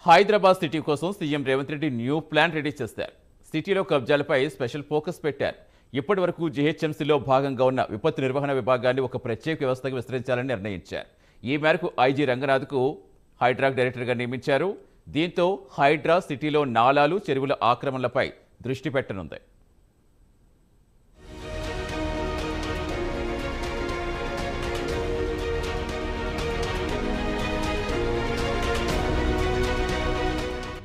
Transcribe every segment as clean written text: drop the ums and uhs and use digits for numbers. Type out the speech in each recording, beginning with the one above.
Hyderabad city కోసం CM Revanth Reddy new plan ready చేశారు. సిటీలో కబ్జాలపై స్పెషల్ ఫోకస్ పెట్టారు. ఇప్పటి వరకు జీహెచ్ఎంసీలో భాగంగా ఉన్న విపత్తు నిర్వహణ విభాగాన్ని ఒక ప్రత్యేక వ్యవస్థగా విస్తరించాలని నిర్ణయించారు. ఈ మేరకు ఐజీ రంగనాథ్కు హైడ్రా డైరెక్టర్గా నియమించారు. దీంతో హైడ్రా సిటీలో నాలాలు, చెరువుల ఆక్రమణలపై దృష్టి పెట్టనుంది.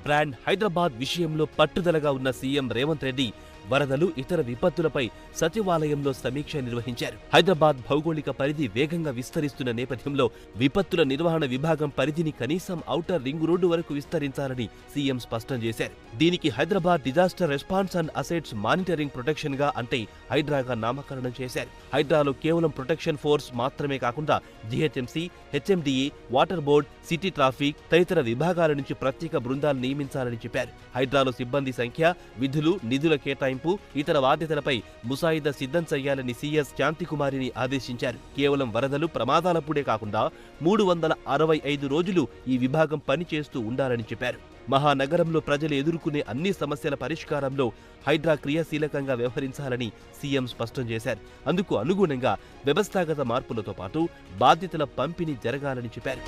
బ్రాండ్ హైదరాబాద్ విషయంలో పట్టుదలగా ఉన్న సీఎం రేవంత్ రెడ్డి వరదలు, ఇతర విపత్తులపై సచివాలయంలో సమీక్ష నిర్వహించారు. హైదరాబాద్ భౌగోళిక పరిధి వేగంగా విస్తరిస్తున్న నేపథ్యంలో విపత్తుల నిర్వహణ విభాగం పరిధిని కనీసం ఔటర్ రింగ్ రోడ్డు వరకు విస్తరించాలని సీఎం స్పష్టం చేశారు. దీనికి Hyderabad disaster response and assets monitoring protection గా అంటే హైడ్రాగా నామకరణం చేశారు. హైడ్రాలో కేవలం ప్రొటెక్షన్ ఫోర్స్ మాత్రమే కాకుండా GHMC, HMDA, water board, city traffic తదితర విభాగాల నుంచి ప్రత్యేక బృందాలు నియమించాలని చెప్పారు. హైడ్రాలో సిబ్బంది సంఖ్య, విధులు, నిధుల కేటాయింపు, ఇతర బాధ్యతలపై ముసాయిదా సిద్ధం చేయాలని సీఎస్ శాంతికుమారిని ఆదేశించారు. కేవలం వరదలు, ప్రమాదాలప్పుడే కాకుండా 365 రోజులు ఈ విభాగం పనిచేస్తూ ఉండాలని చెప్పారు. మహానగరంలో ప్రజలు ఎదుర్కొనే అన్ని సమస్యల పరిష్కారంలో హైడ్రా క్రియాశీలకంగా వ్యవహరించాలని సీఎం స్పష్టం చేశారు. అందుకు అనుగుణంగా వ్యవస్థాగత మార్పులతో పాటు బాధ్యతల పంపిణీ జరగాలని చెప్పారు.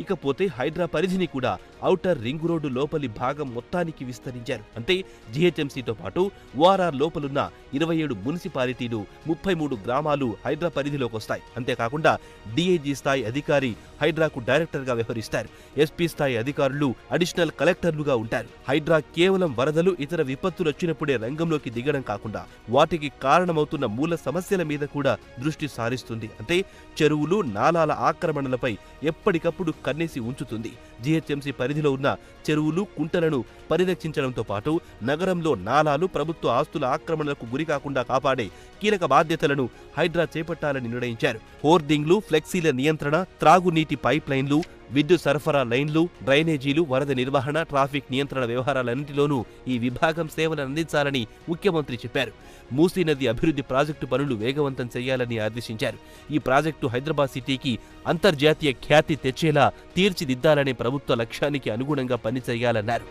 ఇకపోతే హైడ్రా పరిధిని కూడా ఔటర్ రింగ్ రోడ్డు లోపలి భాగం మొత్తానికి విస్తరించారు. అంటే జీహెచ్ఎంసీతో పాటు ఓఆర్ఆర్ లోపలున్న 27 మున్సిపాలిటీలు, 33 గ్రామాలు హైడ్రా పరిధిలోకి వస్తాయి. అంతేకాకుండా డీఐజీ స్థాయి అధికారి హైడ్రాకు డైరెక్టర్గా వ్యవహరిస్తారు. ఎస్పీ స్థాయి అధికారులు అడిషనల్ కలెక్టర్లుగా ఉంటారు. హైడ్రా కేవలం వరదలు, ఇతర విపత్తులు వచ్చినప్పుడే రంగంలోకి దిగడం కాకుండా వాటికి కారణమవుతున్న మూల సమస్యల మీద కూడా దృష్టి సారిస్తుంది. అంటే చెరువులు, నాలాల ఆక్రమణలపై ఎప్పటికప్పుడు కన్నేసి ఉంచుతుంది. జీహెచ్ఎంసీ పరిధిలో ఉన్న చెరువులు, కుంటలను పరిరక్షించడంతో పాటు నగరంలో నాలాలు, ప్రభుత్వ ఆస్తుల ఆక్రమణలకు గురికాకుండా కాపాడే కీలక బాధ్యతలను హైడ్రా చేపట్టాలని నిర్ణయించారు. హోర్డింగ్లు, ఫ్లెక్సీల నియంత్రణ, త్రాగునీటి పైప్ లైన్లు, విద్యుత్ సరఫరా లైన్లు, డ్రైనేజీలు, వరద నిర్వహణ, ట్రాఫిక్ నియంత్రణ వ్యవహారాలన్నింటిలోనూ ఈ విభాగం సేవలు అందించాలని ముఖ్యమంత్రి చెప్పారు. మూసీ నది అభివృద్ధి ప్రాజెక్టు పనులు వేగవంతం చేయాలని ఆదేశించారు. ఈ ప్రాజెక్టు హైదరాబాద్ సిటీకి అంతర్జాతీయ ఖ్యాతి తెచ్చేలా తీర్చిదిద్దాలనే ప్రభుత్వ లక్ష్యానికి అనుగుణంగా పనిచేయాలన్నారు.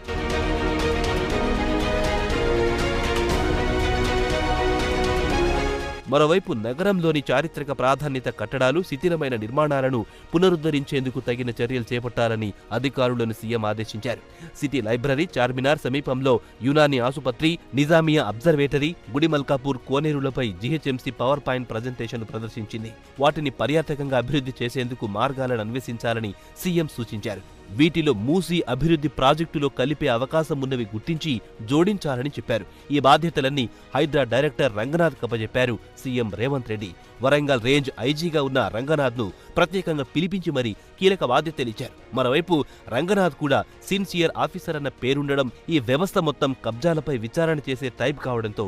మరోవైపు నగరంలోని చారిత్రక ప్రాధాన్యత కట్టడాలు, శిథిలమైన నిర్మాణాలను పునరుద్ధరించేందుకు తగిన చర్యలు చేపట్టాలని అధికారులను సీఎం ఆదేశించారు. సిటీ లైబ్రరీ, చార్మినార్ సమీపంలో యునానీ ఆసుపత్రి, నిజామియా అబ్జర్వేటరీ, గుడిమల్కాపూర్ కోనేరులపై జీహెచ్ఎంసీ పవర్ పాయింట్ ప్రజెంటేషన్ ప్రదర్శించింది. వాటిని పర్యాటకంగా అభివృద్ధి చేసేందుకు మార్గాలను అన్వేషించాలని సీఎం సూచించారు. వీటిలో మూసీ అభివృద్ధి ప్రాజెక్టులో కలిపే అవకాశం ఉన్నవి గుర్తించి జోడించాలని చెప్పారు. ఈ బాధ్యతలన్నీ హైడ్రా డైరెక్టర్ రంగనాథ్ కప్పజెప్పారు సీఎం రేవంత్ రెడ్డి. వరంగల్ రేంజ్ ఐజీగా ఉన్న రంగనాథ్ను ప్రత్యేకంగా పిలిపించి మరీ కీలక బాధ్యతలిచ్చారు. మరోవైపు రంగనాథ్ కూడా సిన్సియర్ ఆఫీసర్ అన్న పేరుండడం, ఈ వ్యవస్థ మొత్తం కబ్జాలపై విచారణ చేసే టైప్ కావడంతో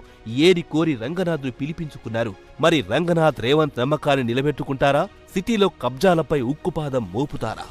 ఏరి కోరి రంగనాథ్ను పిలిపించుకున్నారు. మరి రంగనాథ్ రేవంత్ నమ్మకాన్ని నిలబెట్టుకుంటారా? సిటీలో కబ్జాలపై ఉక్కుపాదం మోపుతారా?